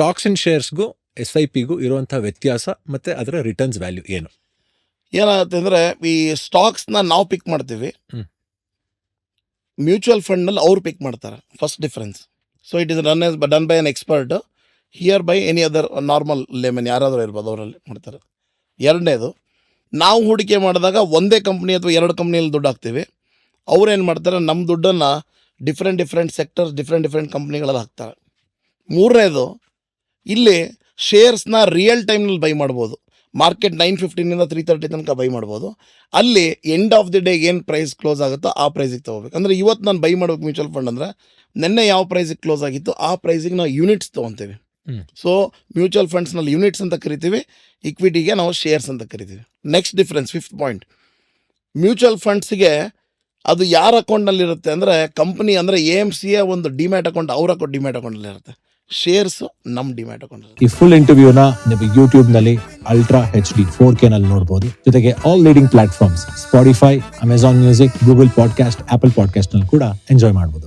Stocks and ಶೇರ್ಸ್ಗೂ SIPಗೂ ಇರುವಂಥ ವ್ಯತ್ಯಾಸ ಮತ್ತು ಅದರ ರಿಟರ್ನ್ಸ್ ವ್ಯಾಲ್ಯೂ ಏನು? ಏನಾಗುತ್ತೆ ಅಂದರೆ, ಈ ಸ್ಟಾಕ್ಸ್ನ ನಾವು ಪಿಕ್ ಮಾಡ್ತೀವಿ, ಮ್ಯೂಚುವಲ್ ಫಂಡ್ನಲ್ಲಿ ಅವ್ರು ಪಿಕ್ ಮಾಡ್ತಾರೆ. First difference. So it is done by an expert, here by any other normal layman ಯಾರಾದರೂ ಇರ್ಬೋದು, ಅವರಲ್ಲಿ ಮಾಡ್ತಾರೆ. ಎರಡನೇದು, ನಾವು ಹೂಡಿಕೆ ಮಾಡಿದಾಗ ಒಂದೇ ಕಂಪ್ನಿ ಅಥವಾ ಎರಡು ಕಂಪ್ನಿಯಲ್ಲಿ ದುಡ್ಡು ಹಾಕ್ತೀವಿ. ಅವ್ರೇನು ಮಾಡ್ತಾರೆ, ನಮ್ಮ ದುಡ್ಡನ್ನು ಡಿಫ್ರೆಂಟ್ ಸೆಕ್ಟರ್ಸ್ ಡಿಫ್ರೆಂಟ್ ಕಂಪ್ನಿಗಳಲ್ಲಿ ಹಾಕ್ತಾರೆ. ಮೂರನೇದು, ಇಲ್ಲಿ ಶೇರ್ಸ್ನ ರಿಯಲ್ ಟೈಮ್ನಲ್ಲಿ ಬೈ ಮಾಡ್ಬೋದು. ಮಾರ್ಕೆಟ್ 9:15 3:30 ತನಕ ಬೈ ಮಾಡ್ಬೋದು. ಅಲ್ಲಿ ಎಂಡ್ ಆಫ್ ದಿ ಡೇ ಏನು ಪ್ರೈಸ್ ಕ್ಲೋಸ್ ಆಗುತ್ತೋ ಆ ಪ್ರೈಸಿಗೆ ತೊಗೋಬೇಕು. ಅಂದರೆ ಇವತ್ತು ನಾನು ಬೈ ಮಾಡ್ಬೇಕು ಮ್ಯೂಚುವಲ್ ಫಂಡ್ ಅಂದರೆ, ನಿನ್ನೆ ಯಾವ ಪ್ರೈಸಿಗೆ ಕ್ಲೋಸ್ ಆಗಿತ್ತು ಆ ಪ್ರೈಸಿಗೆ ನಾವು ಯೂನಿಟ್ಸ್ ತೊಗೊತೀವಿ. ಸೊ ಮ್ಯೂಚುವಲ್ ಫಂಡ್ಸ್ನಲ್ಲಿ ಯೂನಿಟ್ಸ್ ಅಂತ ಕರಿತೀವಿ, ಇಕ್ವಿಟಿಗೆ ನಾವು ಶೇರ್ಸ್ ಅಂತ ಕರಿತೀವಿ. Next difference, 5th point, mutual ಫಂಡ್ಸ್ಗೆ ಅದು ಯಾರ ಅಕೌಂಟ್ನಲ್ಲಿ ಇರುತ್ತೆ ಅಂದರೆ, ಕಂಪ್ನಿ ಅಂದರೆ AMCಯ ಒಂದು ಡಿಮ್ಯಾಟ್ ಅಕೌಂಟ್, ಅವ್ರ ಅಕೌಂಟ್ ಡಿಮ್ಯಾಟ್ ಅಕೌಂಟಲ್ಲಿ ಇರುತ್ತೆ. ಶೇರ್ಸ್ ನಮ್ಮ ಡಿಮ್ಯಾಟ್ ಅಕೌಂಟ್. ಈ ಫುಲ್ ಇಂಟರ್ವ್ಯೂನ ನೀವು ಯೂಟ್ಯೂಬ್ ನಲ್ಲಿ ಅಲ್ಟ್ರಾ HD 4K ನಲ್ಲಿ ನೋಡಬಹುದು. ಜೊತೆಗೆ all leading platforms Spotify, Amazon Music, Google Podcast, Apple Podcast ನಲ್ಲಿ ಕೂಡ ಎಂಜಾಯ್ ಮಾಡಬಹುದು.